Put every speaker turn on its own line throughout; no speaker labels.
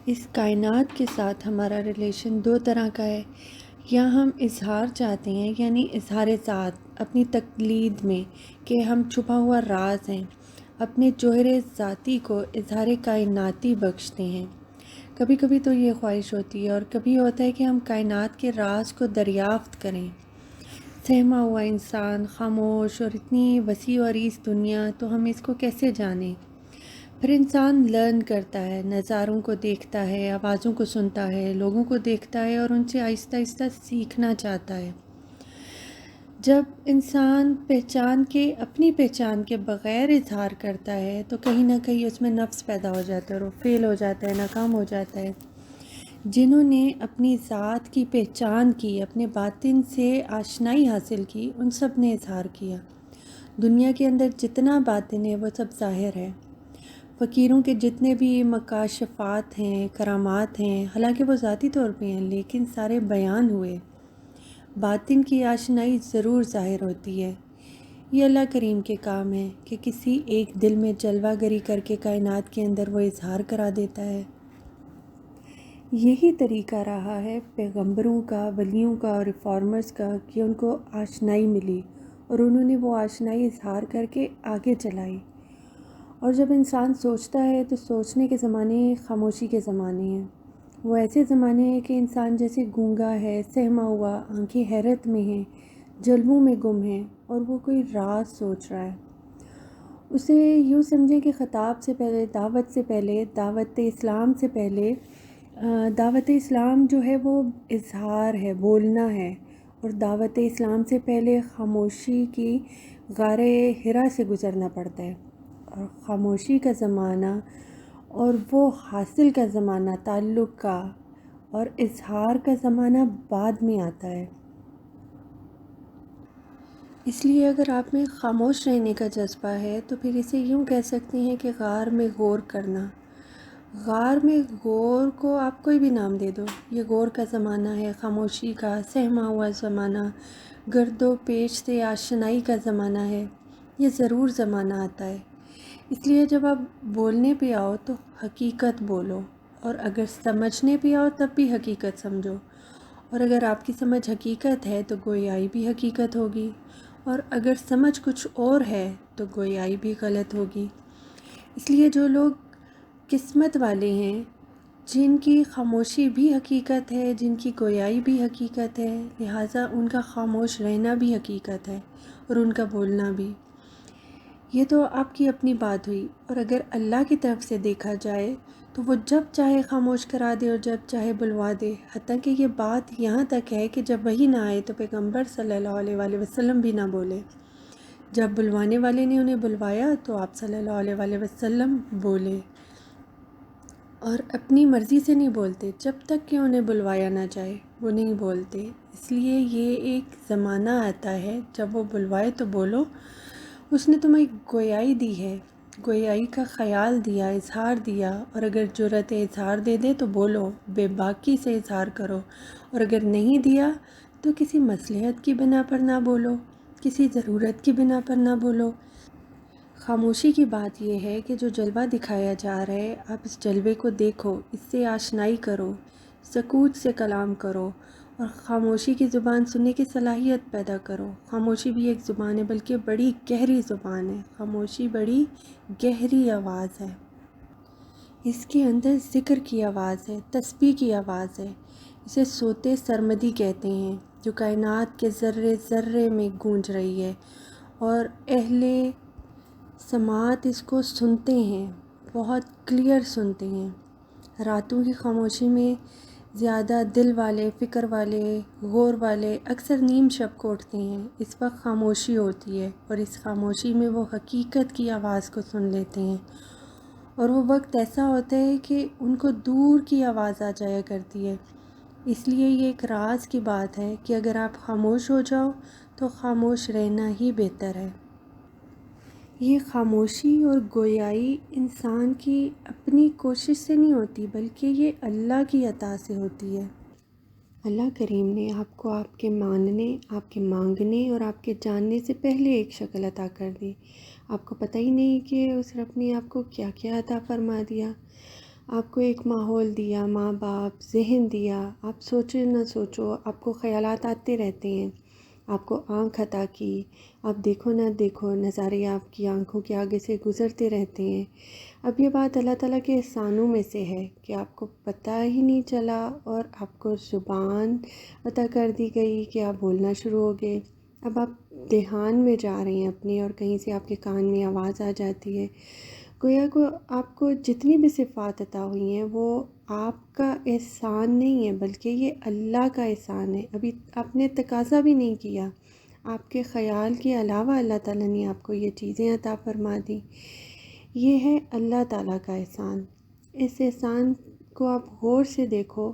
اس کائنات کے ساتھ ہمارا ریلیشن دو طرح کا ہے. یا ہم اظہار چاہتے ہیں، یعنی اظہار ذات اپنی تقلید میں کہ ہم چھپا ہوا راز ہیں، اپنے جوہر ذاتی کو اظہار کائناتی بخشتے ہیں. کبھی کبھی تو یہ خواہش ہوتی ہے، اور کبھی ہوتا ہے کہ ہم کائنات کے راز کو دریافت کریں. سہما ہوا انسان، خاموش اور اتنی وسیع و عریض دنیا، تو ہم اس کو کیسے جانیں؟ پھر انسان لرن کرتا ہے، نظاروں کو دیکھتا ہے، آوازوں کو سنتا ہے، لوگوں کو دیکھتا ہے اور ان سے آہستہ آہستہ سیکھنا چاہتا ہے. جب انسان اپنی پہچان کے بغیر اظہار کرتا ہے تو کہیں نہ کہیں اس میں نفس پیدا ہو جاتا ہے اور وہ فیل ہو جاتا ہے، ناکام ہو جاتا ہے. جنہوں نے اپنی ذات کی پہچان کی، اپنے باطن سے آشنائی حاصل کی، ان سب نے اظہار کیا. دنیا کے اندر جتنا باطن ہے وہ سب ظاہر ہے. فقیروں کے جتنے بھی مکاشفات ہیں، کرامات ہیں، حالانکہ وہ ذاتی طور پہ ہیں لیکن سارے بیان ہوئے. باطن کی آشنائی ضرور ظاہر ہوتی ہے. یہ اللہ کریم کے کام ہے کہ کسی ایک دل میں جلوہ گری کر کے کائنات کے اندر وہ اظہار کرا دیتا ہے. یہی طریقہ رہا ہے پیغمبروں کا، ولیوں کا اور ریفارمرز کا کہ ان کو آشنائی ملی اور انہوں نے وہ آشنائی اظہار کر کے آگے چلائی. اور جب انسان سوچتا ہے تو سوچنے کے زمانے خاموشی کے زمانے ہیں. وہ ایسے زمانے ہیں کہ انسان جیسے گونگا ہے، سہما ہوا، آنکھیں حیرت میں ہیں، جلووں میں گم ہیں اور وہ کوئی راز سوچ رہا ہے. اسے یوں سمجھیں کہ خطاب سے پہلے، دعوت اسلام سے پہلے، دعوت اسلام جو ہے وہ اظہار ہے، بولنا ہے. اور دعوت اسلام سے پہلے خاموشی کی غار حرا سے گزرنا پڑتا ہے. اور خاموشی کا زمانہ اور وہ حاصل کا زمانہ، تعلق کا اور اظہار کا زمانہ بعد میں آتا ہے. اس لیے اگر آپ میں خاموش رہنے کا جذبہ ہے تو پھر اسے یوں کہہ سکتے ہیں کہ غار میں غور کرنا. غار میں غور کو آپ کوئی بھی نام دے دو، یہ غور کا زمانہ ہے، خاموشی کا، سہما ہوا زمانہ، گرد و پیش سے آشنائی کا زمانہ ہے. یہ ضرور زمانہ آتا ہے. اس لیے جب آپ بولنے پہ آؤ تو حقیقت بولو، اور اگر سمجھنے پہ آؤ تب بھی حقیقت سمجھو. اور اگر آپ کی سمجھ حقیقت ہے تو گویائی بھی حقیقت ہوگی، اور اگر سمجھ کچھ اور ہے تو گویائی بھی غلط ہوگی. اس لیے جو لوگ قسمت والے ہیں، جن کی خاموشی بھی حقیقت ہے، جن کی گویائی بھی حقیقت ہے، لہٰذا ان کا خاموش رہنا بھی حقیقت ہے اور ان کا بولنا بھی. یہ تو آپ کی اپنی بات ہوئی. اور اگر اللہ کی طرف سے دیکھا جائے تو وہ جب چاہے خاموش کرا دے اور جب چاہے بلوا دے. حتیٰ کہ یہ بات یہاں تک ہے کہ جب وحی نہ آئے تو پیغمبر صلی اللہ علیہ وآلہ وسلم بھی نہ بولے. جب بلوانے والے نے انہیں بلوایا تو آپ صلی اللہ علیہ وآلہ وسلم بولے، اور اپنی مرضی سے نہیں بولتے. جب تک کہ انہیں بلوایا نہ جائے وہ نہیں بولتے. اس لیے یہ ایک زمانہ آتا ہے جب وہ بلوائے تو بولو. اس نے تمہیں گویائی دی ہے، گویائی کا خیال دیا، اظہار دیا، اور اگر جرأت اظہار دے دے تو بولو، بے باکی سے اظہار کرو. اور اگر نہیں دیا تو کسی مصلحت کی بنا پر نہ بولو، کسی ضرورت کی بنا پر نہ بولو. خاموشی کی بات یہ ہے کہ جو جلوہ دکھایا جا رہا ہے، آپ اس جلوے کو دیکھو، اس سے آشنائی کرو، سکوت سے کلام کرو اور خاموشی کی زبان سننے کی صلاحیت پیدا کرو. خاموشی بھی ایک زبان ہے، بلکہ بڑی گہری زبان ہے. خاموشی بڑی گہری آواز ہے. اس کے اندر ذکر کی آواز ہے، تسبیح کی آواز ہے. اسے صوت سرمدی کہتے ہیں، جو کائنات کے ذرے ذرے میں گونج رہی ہے، اور اہل سماعت اس کو سنتے ہیں، بہت کلیئر سنتے ہیں. راتوں کی خاموشی میں زیادہ دل والے، فکر والے، غور والے اکثر نیم شب کو اٹھتے ہیں. اس وقت خاموشی ہوتی ہے اور اس خاموشی میں وہ حقیقت کی آواز کو سن لیتے ہیں. اور وہ وقت ایسا ہوتا ہے کہ ان کو دور کی آواز آ جایا کرتی ہے. اس لیے یہ ایک راز کی بات ہے کہ اگر آپ خاموش ہو جاؤ تو خاموش رہنا ہی بہتر ہے. یہ خاموشی اور گویائی انسان کی اپنی کوشش سے نہیں ہوتی، بلکہ یہ اللہ کی عطا سے ہوتی ہے. اللہ کریم نے آپ کو آپ کے ماننے، آپ کے مانگنے اور آپ کے جاننے سے پہلے ایک شکل عطا کر دی. آپ کو پتہ ہی نہیں کہ اس رب نے آپ کو کیا کیا عطا فرما دیا. آپ کو ایک ماحول دیا، ماں باپ، ذہن دیا، آپ سوچو نہ سوچو آپ کو خیالات آتے رہتے ہیں، آپ کو آنکھ عطا کی، آپ دیکھو نہ دیکھو نظارے آپ کی آنکھوں کے آگے سے گزرتے رہتے ہیں۔ اب یہ بات اللہ تعالیٰ کے احسانوں میں سے ہے کہ آپ کو پتہ ہی نہیں چلا اور آپ کو زبان عطا کر دی گئی کہ آپ بولنا شروع ہو گئے۔ اب آپ دھیان میں جا رہے ہیں اپنے، اور کہیں سے آپ کے کان میں آواز آ جاتی ہے۔ گویا کو آپ کو جتنی بھی صفات عطا ہوئی ہیں وہ آپ کا احسان نہیں ہے، بلکہ یہ اللہ کا احسان ہے۔ ابھی آپ نے تقاضا بھی نہیں کیا، آپ کے خیال کے علاوہ اللہ تعالیٰ نے آپ کو یہ چیزیں عطا فرما دی۔ یہ ہے اللہ تعالیٰ کا احسان۔ اس احسان کو آپ غور سے دیکھو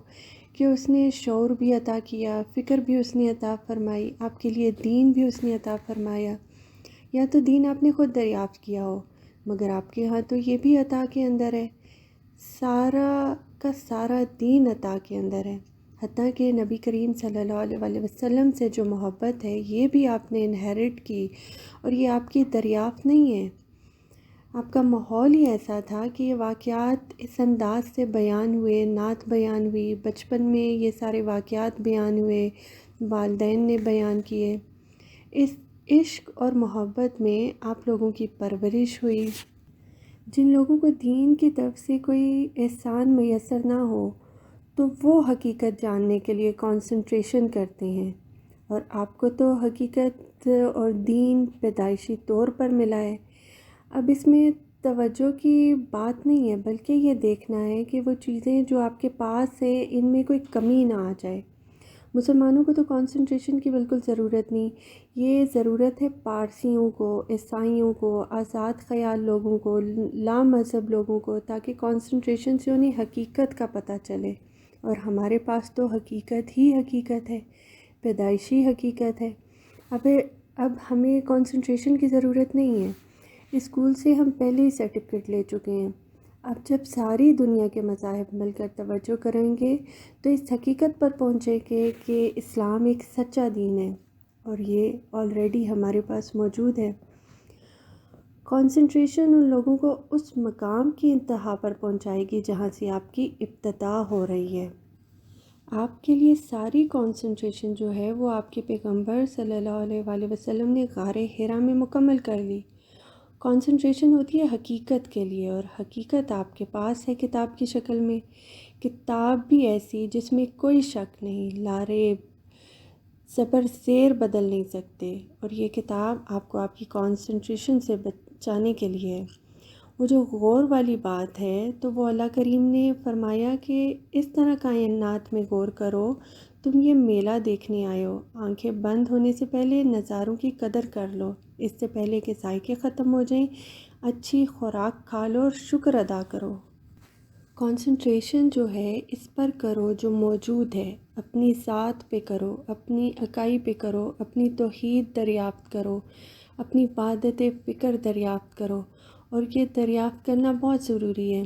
کہ اس نے شعور بھی عطا کیا، فکر بھی اس نے عطا فرمائی، آپ کے لیے دین بھی اس نے عطا فرمایا۔ یا تو دین آپ نے خود دریافت کیا ہو، مگر آپ کے ہاں تو یہ بھی عطا کے اندر ہے، سارا کا سارا دین عطا کے اندر ہے۔ حتیٰ کہ نبی کریم صلی اللہ علیہ وسلم سے جو محبت ہے یہ بھی آپ نے انہیرٹ کی، اور یہ آپ کی دریافت نہیں ہے۔ آپ کا ماحول ہی ایسا تھا کہ یہ واقعات اس انداز سے بیان ہوئے، نعت بیان ہوئی، بچپن میں یہ سارے واقعات بیان ہوئے، والدین نے بیان کیے۔ اس عشق اور محبت میں آپ لوگوں کی پرورش ہوئی۔ جن لوگوں کو دین کی طرف سے کوئی احسان میسر نہ ہو تو وہ حقیقت جاننے کے لیے کنسنٹریشن کرتے ہیں، اور آپ کو تو حقیقت اور دین پیدائشی طور پر ملا ہے۔ اب اس میں توجہ کی بات نہیں ہے، بلکہ یہ دیکھنا ہے کہ وہ چیزیں جو آپ کے پاس ہے ان میں کوئی کمی نہ آ جائے۔ مسلمانوں کو تو کنسنٹریشن کی بالکل ضرورت نہیں، یہ ضرورت ہے پارسیوں کو، عیسائیوں کو، آزاد خیال لوگوں کو، لا مذہب لوگوں کو، تاکہ کنسنٹریشن سے انہیں حقیقت کا پتہ چلے۔ اور ہمارے پاس تو حقیقت ہی حقیقت ہے، پیدائشی حقیقت ہے۔ اب ہمیں کنسنٹریشن کی ضرورت نہیں ہے، اسکول سے ہم پہلے ہی سرٹیفکیٹ لے چکے ہیں۔ اب جب ساری دنیا کے مذاہب مل کر توجہ کریں گے تو اس حقیقت پر پہنچیں گے کہ اسلام ایک سچا دین ہے، اور یہ آلریڈی ہمارے پاس موجود ہے۔ کنسنٹریشن ان لوگوں کو اس مقام کی انتہا پر پہنچائے گی جہاں سے آپ کی ابتدا ہو رہی ہے۔ آپ کے لیے ساری کنسنٹریشن جو ہے وہ آپ کے پیغمبر صلی اللہ علیہ وسلم نے غار حرا میں مکمل کر لی۔ کنسنٹریشن ہوتی ہے حقیقت کے لیے، اور حقیقت آپ کے پاس ہے کتاب کی شکل میں، کتاب بھی ایسی جس میں کوئی شک نہیں، لاریب زبر زیر بدل نہیں سکتے، اور یہ کتاب آپ کو آپ کی کنسنٹریشن سے بچانے کے لیے ہے۔ وہ جو غور والی بات ہے تو وہ اللہ کریم نے فرمایا کہ اس طرح کائنات میں غور کرو، تم یہ میلہ دیکھنے آئے ہو، آنکھیں بند ہونے سے پہلے نظاروں کی قدر کر لو، اس سے پہلے کہ ذائقے ختم ہو جائیں، اچھی خوراک کھا لو اور شکر ادا کرو۔ کنسنٹریشن جو ہے اس پر کرو جو موجود ہے، اپنی ذات پہ کرو، اپنی اکائی پہ کرو، اپنی توحید دریافت کرو، اپنی وحدت فکر دریافت کرو۔ اور یہ دریافت کرنا بہت ضروری ہے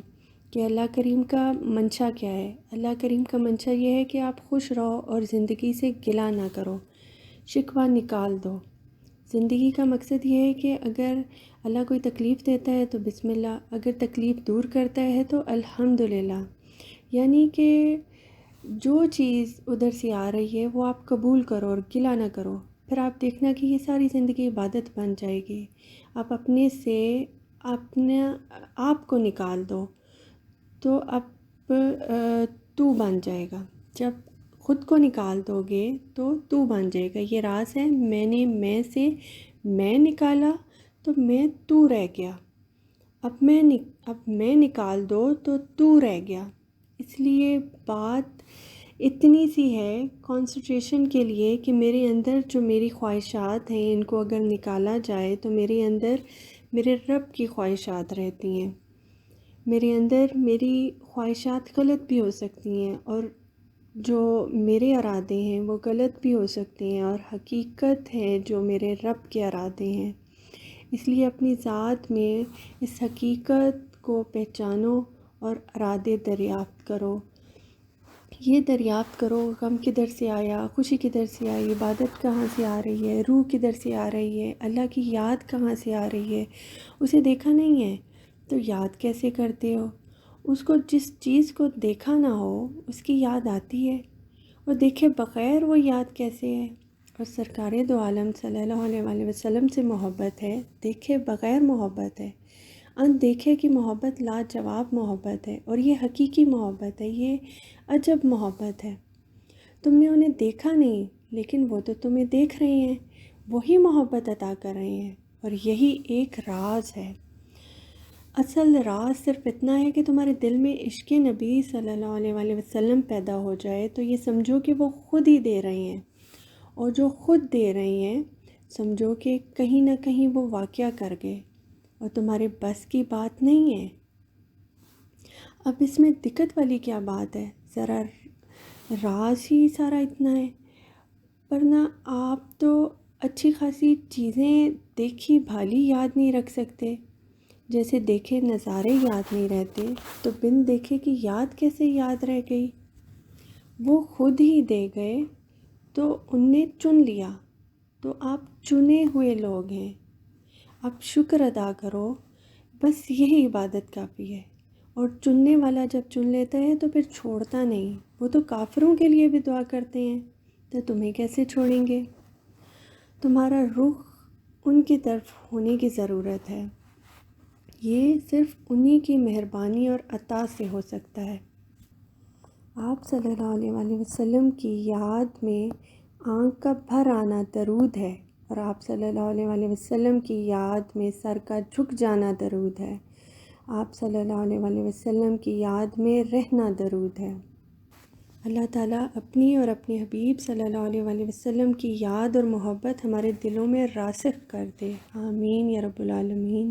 کہ اللہ کریم کا منشا کیا ہے۔ اللہ کریم کا منشا یہ ہے کہ آپ خوش رہو اور زندگی سے گلہ نہ کرو، شکوہ نکال دو۔ زندگی کا مقصد یہ ہے کہ اگر اللہ کوئی تکلیف دیتا ہے تو بسم اللہ، اگر تکلیف دور کرتا ہے تو الحمدللہ۔ یعنی کہ جو چیز ادھر سے آ رہی ہے وہ آپ قبول کرو اور گلہ نہ کرو، پھر آپ دیکھنا کہ یہ ساری زندگی عبادت بن جائے گی۔ آپ اپنے سے اپنے آپ کو نکال دو تو اب تو بن جائے گا۔ جب خود کو نکال دو گے تو بن جائے گا۔ یہ راز ہے، میں سے میں نکالا تو میں تو رہ گیا، اب میں نکال دو تو رہ گیا۔ اس لیے بات اتنی سی ہے کنسنٹریشن کے لیے کہ میرے اندر جو میری خواہشات ہیں ان کو اگر نکالا جائے تو میرے اندر میرے رب کی خواہشات رہتی ہیں۔ میرے اندر میری خواہشات غلط بھی ہو سکتی ہیں، اور جو میرے ارادے ہیں وہ غلط بھی ہو سکتے ہیں، اور حقیقت ہے جو میرے رب کے ارادے ہیں۔ اس لیے اپنی ذات میں اس حقیقت کو پہچانو اور ارادے دریافت کرو۔ یہ دریافت کرو غم کدھر سے آیا، خوشی کدھر سے آئی، عبادت کہاں سے آ رہی ہے، روح کدھر سے آ رہی ہے، اللہ کی یاد کہاں سے آ رہی ہے۔ اسے دیکھا نہیں ہے تو یاد کیسے کرتے ہو؟ اس کو جس چیز کو دیکھا نہ ہو اس کی یاد آتی ہے، اور دیکھے بغیر وہ یاد کیسے ہے؟ اور سرکار دو عالم صلی اللہ علیہ وآلہ وسلم سے محبت ہے، دیکھے بغیر محبت ہے، ان دیکھے کی محبت لاجواب محبت ہے، اور یہ حقیقی محبت ہے، یہ عجب محبت ہے۔ تم نے انہیں دیکھا نہیں لیکن وہ تو تمہیں دیکھ رہے ہیں، وہی محبت عطا کر رہے ہیں، اور یہی ایک راز ہے۔ اصل راز صرف اتنا ہے کہ تمہارے دل میں عشق نبی صلی اللہ علیہ وآلہ وسلم پیدا ہو جائے تو یہ سمجھو کہ وہ خود ہی دے رہے ہیں، اور جو خود دے رہے ہیں سمجھو کہ کہیں نہ کہیں وہ واقعہ کر گئے اور تمہارے بس کی بات نہیں ہے۔ اب اس میں دقت والی کیا بات ہے؟ ذرا راز ہی سارا اتنا ہے، ورنہ آپ تو اچھی خاصی چیزیں دیکھی بھالی یاد نہیں رکھ سکتے، جیسے دیکھے نظارے یاد نہیں رہتے تو بن دیکھے کی یاد کیسے یاد رہ گئی؟ وہ خود ہی دے گئے تو ان نے چن لیا، تو آپ چنے ہوئے لوگ ہیں، آپ شکر ادا کرو، بس یہی عبادت کافی ہے۔ اور چننے والا جب چن لیتا ہے تو پھر چھوڑتا نہیں، وہ تو کافروں کے لیے بھی دعا کرتے ہیں، تو تمہیں کیسے چھوڑیں گے؟ تمہارا رخ ان کی طرف ہونے کی ضرورت ہے، یہ صرف انہی کی مہربانی اور عطا سے ہو سکتا ہے۔ آپ صلی اللہ علیہ وآلہ وسلم کی یاد میں آنکھ کا بھر آنا درود ہے، اور آپ صلی اللہ علیہ وآلہ وسلم کی یاد میں سر کا جھک جانا درود ہے، آپ صلی اللہ علیہ وآلہ وسلم کی یاد میں رہنا درود ہے۔ اللہ تعالیٰ اپنی اور اپنے حبیب صلی اللہ علیہ وآلہ وسلم کی یاد اور محبت ہمارے دلوں میں راسخ کر دے، آمین یا رب العالمین۔